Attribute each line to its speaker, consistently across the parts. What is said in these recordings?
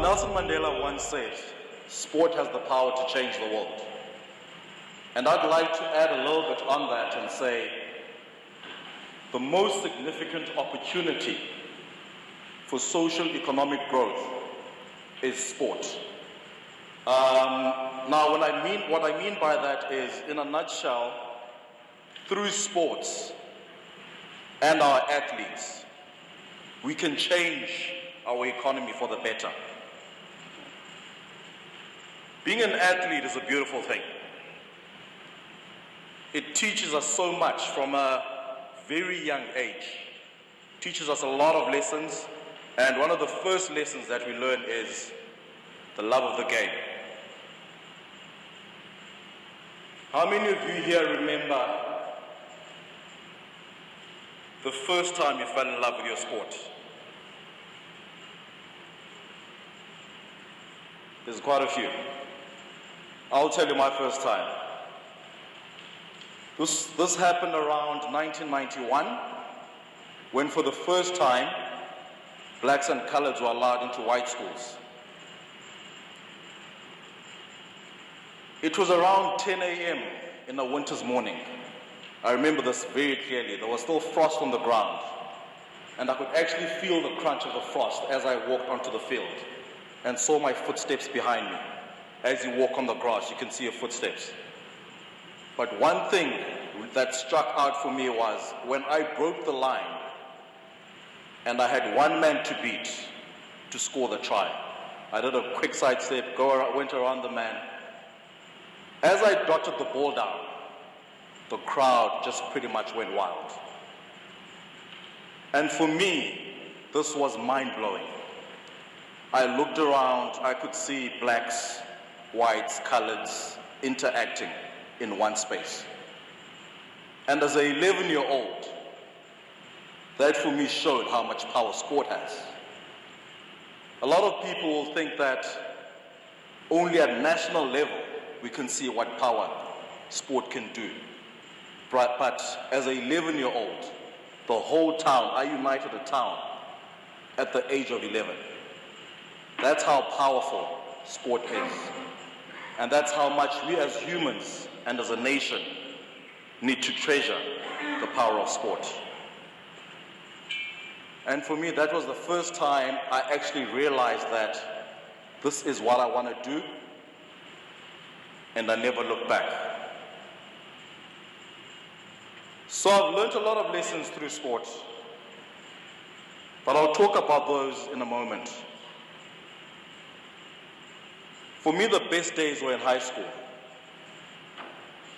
Speaker 1: Nelson Mandela once said, sport has the power to change the world. And I'd like to add a little bit on that and say, the most significant opportunity for social economic growth is sport. Now, what I mean by that is, in a nutshell, through sports and our athletes, we can change our economy for the better. Being an athlete is a beautiful thing. It teaches us so much from a very young age. It teaches us a lot of lessons, and one of the first lessons that we learn is the love of the game. How many of you here remember the first time you fell in love with your sport? There's quite a few. I'll tell you my first time. This happened around 1991, when for the first time, blacks and coloreds were allowed into white schools. It was around 10 a.m. in a winter's morning. I remember this very clearly. There was still frost on the ground, and I could actually feel the crunch of the frost as I walked onto the field and saw my footsteps behind me. As you walk on the grass, you can see your footsteps. But one thing that struck out for me was when I broke the line and I had one man to beat to score the try. I did a quick side step, went around the man. As I dotted the ball down, the crowd just pretty much went wild. And for me, this was mind-blowing. I looked around, I could see blacks, whites, coloreds interacting in one space. And as an 11-year-old, that for me showed how much power sport has. A lot of people will think that only at national level we can see what power sport can do. But as an 11-year-old, the whole town, I united a town at the age of 11. That's how powerful sport is. And that's how much we as humans and as a nation need to treasure the power of sport. And for me, that was the first time I actually realized that this is what I want to do, and I never looked back. So I've learned a lot of lessons through sport, but I'll talk about those in a moment. For me, the best days were in high school.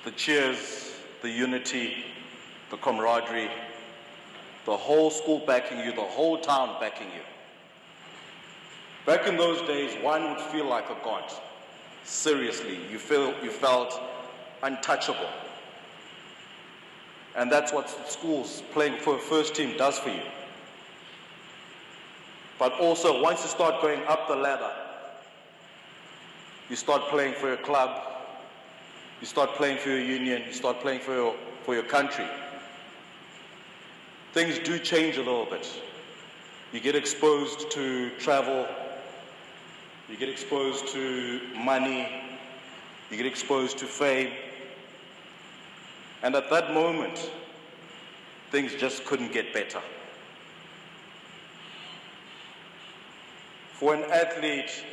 Speaker 1: The cheers, the unity, the camaraderie, the whole school backing you, the whole town backing you. Back in those days, one would feel like a god. Seriously, you felt untouchable. And that's what schools playing for a first team does for you. But also, once you start going up the ladder, you start playing for your club, you start playing for your union, you start playing for your country. Things do change a little bit. You get exposed to travel, you get exposed to money, you get exposed to fame. And at that moment, things just couldn't get better. For an athlete,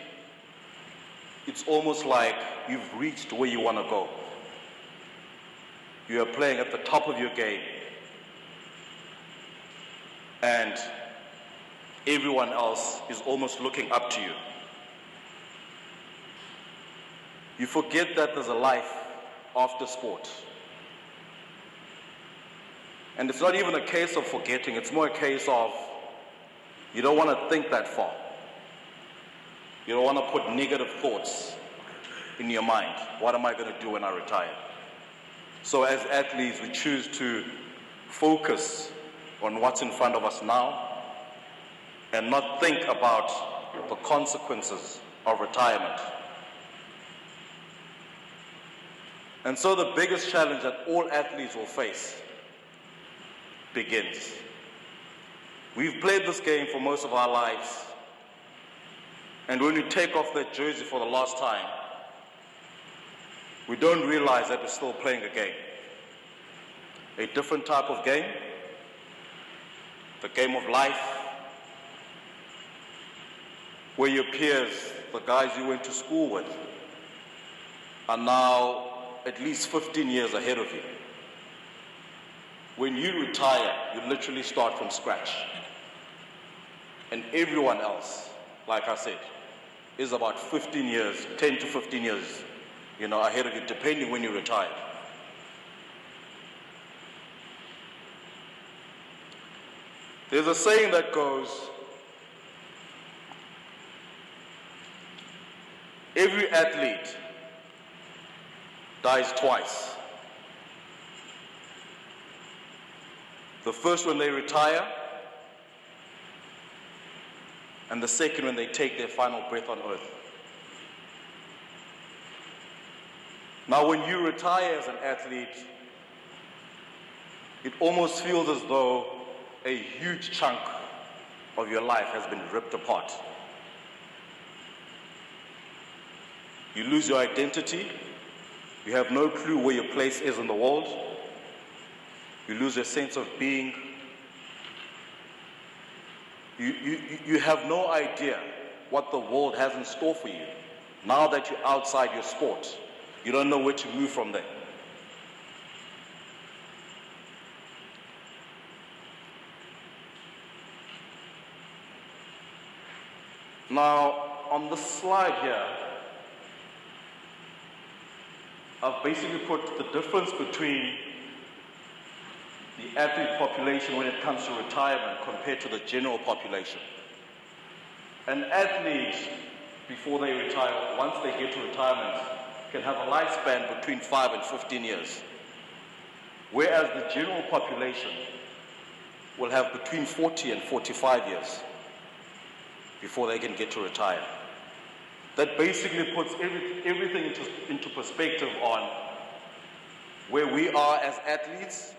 Speaker 1: it's almost like you've reached where you want to go. You are playing at the top of your game, and everyone else is almost looking up to you. You forget that there's a life after sport. And it's not even a case of forgetting, it's more a case of you don't want to think that far. You don't want to put negative thoughts in your mind. What am I going to do when I retire? So as athletes, we choose to focus on what's in front of us now and not think about the consequences of retirement. And so the biggest challenge that all athletes will face begins. We've played this game for most of our lives. And when we take off that jersey for the last time, we don't realize that we're still playing a game. A different type of game, the game of life, where your peers, the guys you went to school with, are now at least 15 years ahead of you. When you retire, you literally start from scratch. And everyone else, like I said, is about 15 years, 10 to 15 years, ahead of you, depending when you retire. There's a saying that goes, every athlete dies twice. The first when they retire, and the second when they take their final breath on earth. Now, when you retire as an athlete, it almost feels as though a huge chunk of your life has been ripped apart. You lose your identity. You have no clue where your place is in the world. You lose your sense of being. You have no idea what the world has in store for you. Now that you're outside your sport, you don't know where to move from there. Now, on the slide here, I've basically put the difference between the athlete population when it comes to retirement compared to the general population. An athlete, before they retire, once they get to retirement, can have a lifespan between 5 and 15 years. Whereas the general population will have between 40 and 45 years before they can get to retire. That basically puts everything into perspective on where we are as athletes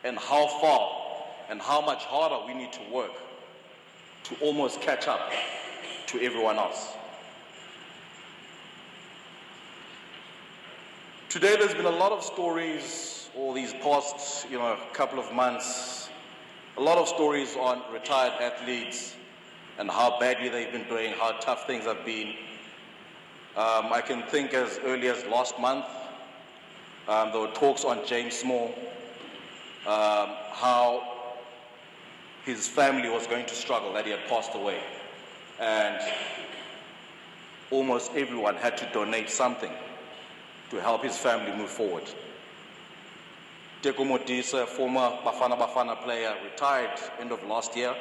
Speaker 1: and how far and how much harder we need to work to almost catch up to everyone else. Today there's been a lot of stories, all these past couple of months, a lot of stories on retired athletes and how badly they've been doing, how tough things have been. I can think as early as last month, there were talks on James Small, how his family was going to struggle, that he had passed away. And almost everyone had to donate something to help his family move forward. Teko Modisa, former Bafana player, retired end of last year.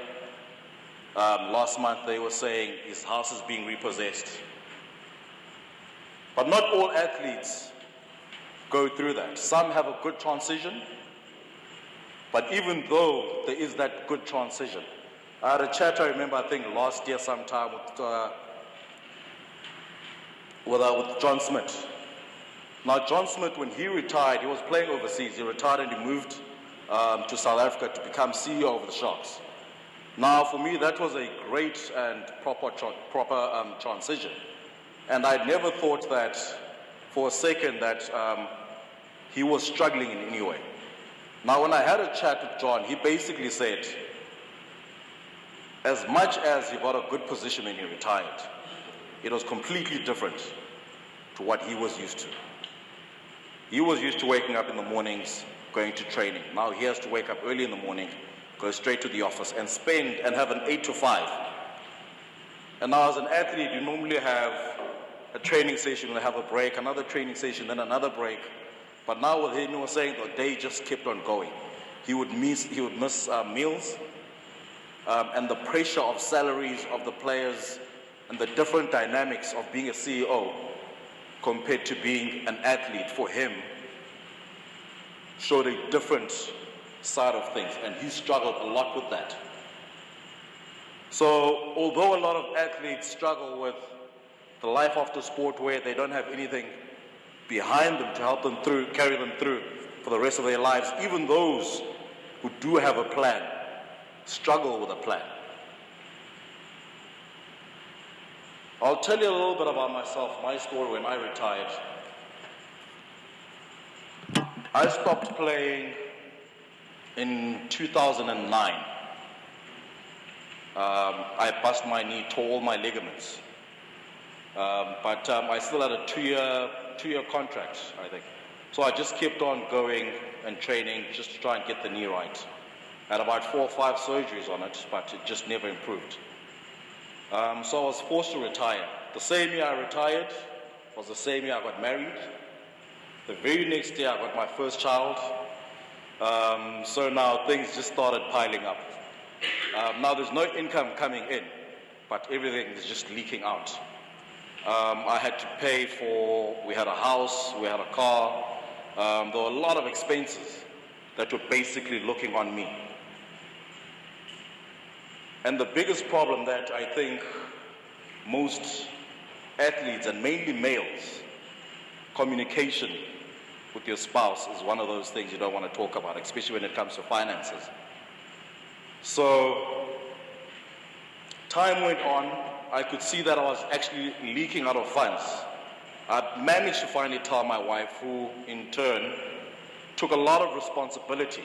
Speaker 1: Last month they were saying his house is being repossessed. But not all athletes go through that. Some have a good transition, but even though there is that good transition, I had a chat, I remember, I think last year sometime with John Smith. Now, John Smith, when he retired, he was playing overseas. He retired and he moved to South Africa to become CEO of the Sharks. Now, for me, that was a great and proper transition. And I never thought that for a second that he was struggling in any way. Now, when I had a chat with John, he basically said, as much as he got a good position when he retired, it was completely different to what he was used to. He was used to waking up in the mornings, going to training. Now he has to wake up early in the morning, go straight to the office and have an 8 to 5. And now as an athlete, you normally have a training session, you'll have a break, another training session, then another break. But now with him, he was saying the day just kept on going. He would miss meals, and the pressure of salaries of the players and the different dynamics of being a CEO compared to being an athlete for him showed a different side of things, and he struggled a lot with that. So although a lot of athletes struggle with the life after sport where they don't have anything behind them to help them through, carry them through for the rest of their lives, even those who do have a plan struggle with a plan. I I'll tell you a little bit about myself, my story when I retired. I stopped playing in 2009. I bust my knee, tore all my ligaments. But I still had a two-year contract, I think. So I just kept on going and training just to try and get the knee right. I had about 4 or 5 surgeries on it, but it just never improved. So I was forced to retire. The same year I retired was the same year I got married. The very next year I got my first child. So now things just started piling up. Now there's no income coming in, but everything is just leaking out. I had to pay for, we had a house, we had a car. There were a lot of expenses that were basically looking on me. And the biggest problem that I think most athletes, and mainly males, communication with your spouse is one of those things you don't want to talk about, especially when it comes to finances. So time went on. I could see that I was actually leaking out of funds. I managed to finally tell my wife, who in turn took a lot of responsibility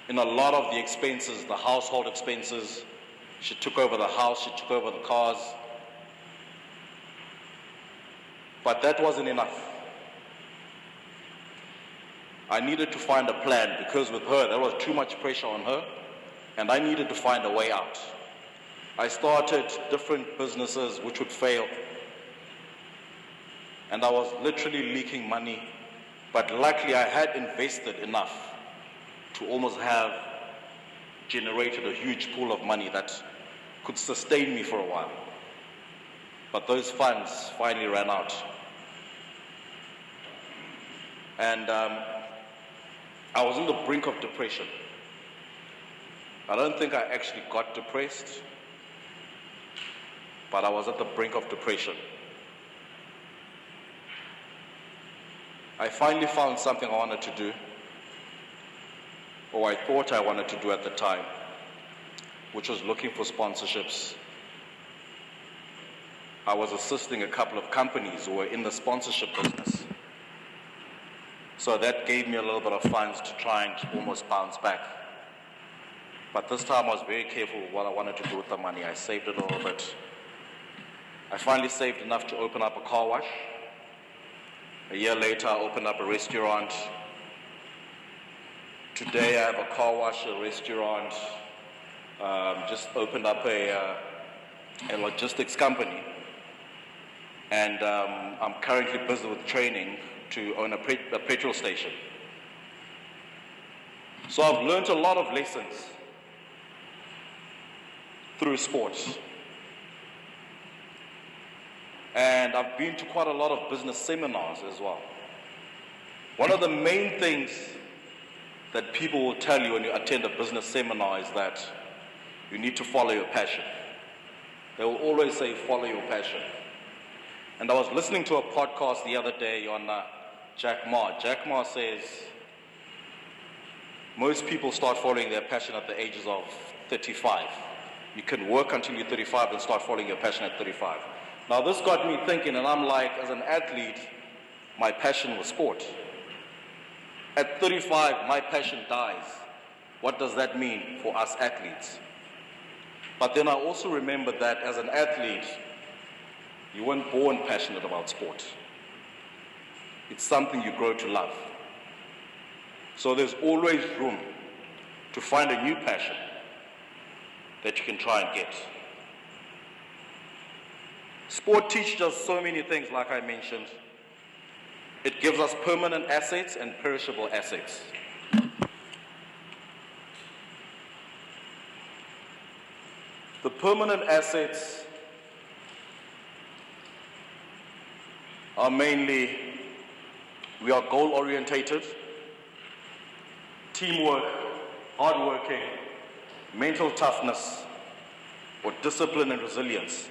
Speaker 1: in a lot of the expenses, the household expenses. She took over the house, she took over the cars. But that wasn't enough. I needed to find a plan, because with her, there was too much pressure on her, and I needed to find a way out. I started different businesses which would fail, and I was literally leaking money, but luckily I had invested enough to almost have generated a huge pool of money that could sustain me for a while. But those funds finally ran out. And I was on the brink of depression. I don't think I actually got depressed, but I was at the brink of depression. I finally found something I wanted to do, or I thought I wanted to do at the time, which was looking for sponsorships. I was assisting a couple of companies who were in the sponsorship business. So that gave me a little bit of funds to try and almost bounce back. But this time I was very careful with what I wanted to do with the money. I saved it a little bit. I finally saved enough to open up a car wash. A year later, I opened up a restaurant. Today, I have a car wash, a restaurant, just opened up a logistics company. And I'm currently busy with training to own a petrol station. So I've learned a lot of lessons through sports. And I've been to quite a lot of business seminars as well. One of the main things that people will tell you when you attend a business seminar is that you need to follow your passion. They will always say, follow your passion. And I was listening to a podcast the other day on Jack Ma. Jack Ma says most people start following their passion at the ages of 35. You can work until you're 35 and start following your passion at 35. Now this got me thinking, and I'm like, as an athlete, my passion was sport. At 35, my passion dies. What does that mean for us athletes? But then I also remembered that as an athlete, you weren't born passionate about sport. It's something you grow to love. So there's always room to find a new passion that you can try and get. Sport teaches us so many things, like I mentioned. It gives us permanent assets and perishable assets. The permanent assets are mainly, we are goal-orientated, teamwork, hardworking, mental toughness, or discipline and resilience.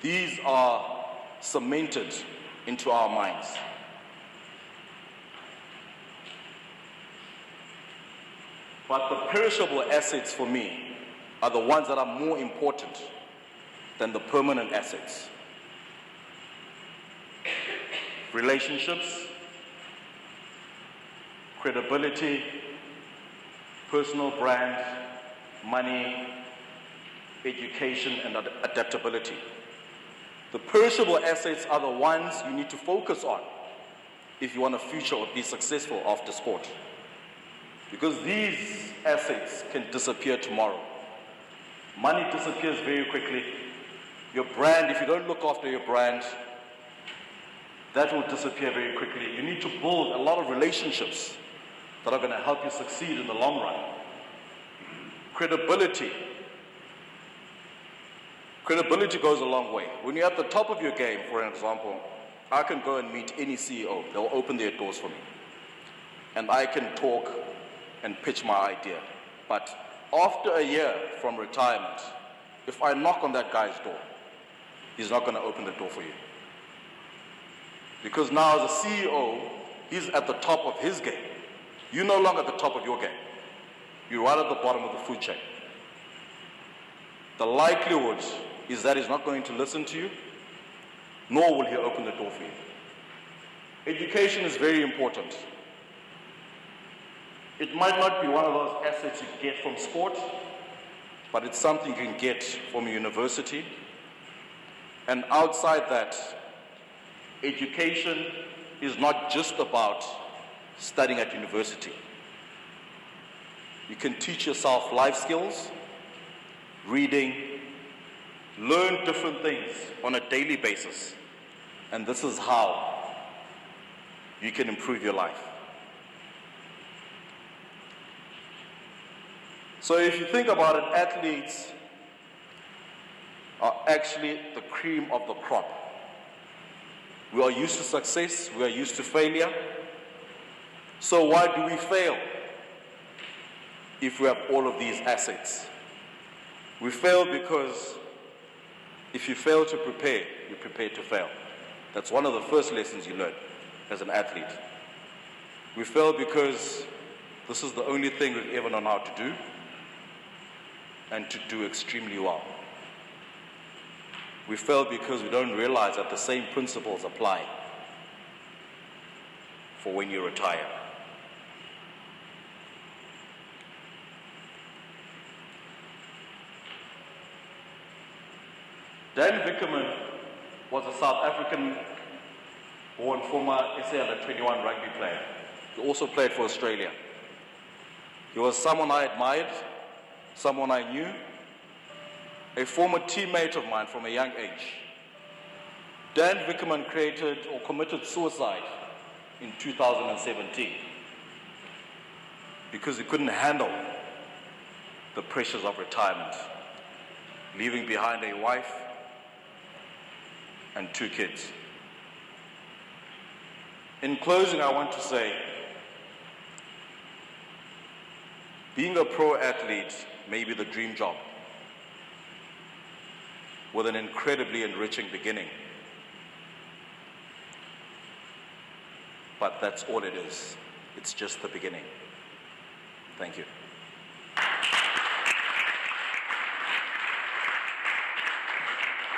Speaker 1: These are cemented into our minds. But the perishable assets for me are the ones that are more important than the permanent assets. Relationships, credibility, personal brand, money, education, and adaptability. The perishable assets are the ones you need to focus on if you want a future or be successful after sport. Because these assets can disappear tomorrow. Money disappears very quickly. Your brand, if you don't look after your brand, that will disappear very quickly. You need to build a lot of relationships that are going to help you succeed in the long run. Credibility. Credibility goes a long way. When you're at the top of your game, for example, I can go and meet any CEO. They'll open their doors for me. And I can talk and pitch my idea. But after a year from retirement, if I knock on that guy's door, he's not going to open the door for you. Because now as a CEO, he's at the top of his game. You're no longer at the top of your game. You're right at the bottom of the food chain. The likelihood is that he's not going to listen to you, nor will he open the door for you. Education is very important. It might not be one of those assets you get from sport, but it's something you can get from a university. And outside that, education is not just about studying at university. You can teach yourself life skills, reading, learn different things on a daily basis. And this is how you can improve your life. So if you think about it, athletes are actually the cream of the crop. We are used to success, we are used to failure. So why do we fail if we have all of these assets? We fail because if you fail to prepare, you prepare to fail. That's one of the first lessons you learn as an athlete. We fail because this is the only thing we've ever known how to do, and to do extremely well. We fail because we don't realize that the same principles apply for when you retire. Dan Vickerman was a South African-born former SA Under-21 rugby player. He also played for Australia. He was someone I admired, someone I knew, a former teammate of mine from a young age. Dan Vickerman created or committed suicide in 2017 because he couldn't handle the pressures of retirement, leaving behind a wife and 2 kids. In closing, I want to say, being a pro athlete may be the dream job with an incredibly enriching beginning. But that's all it is. It's just the beginning. Thank you.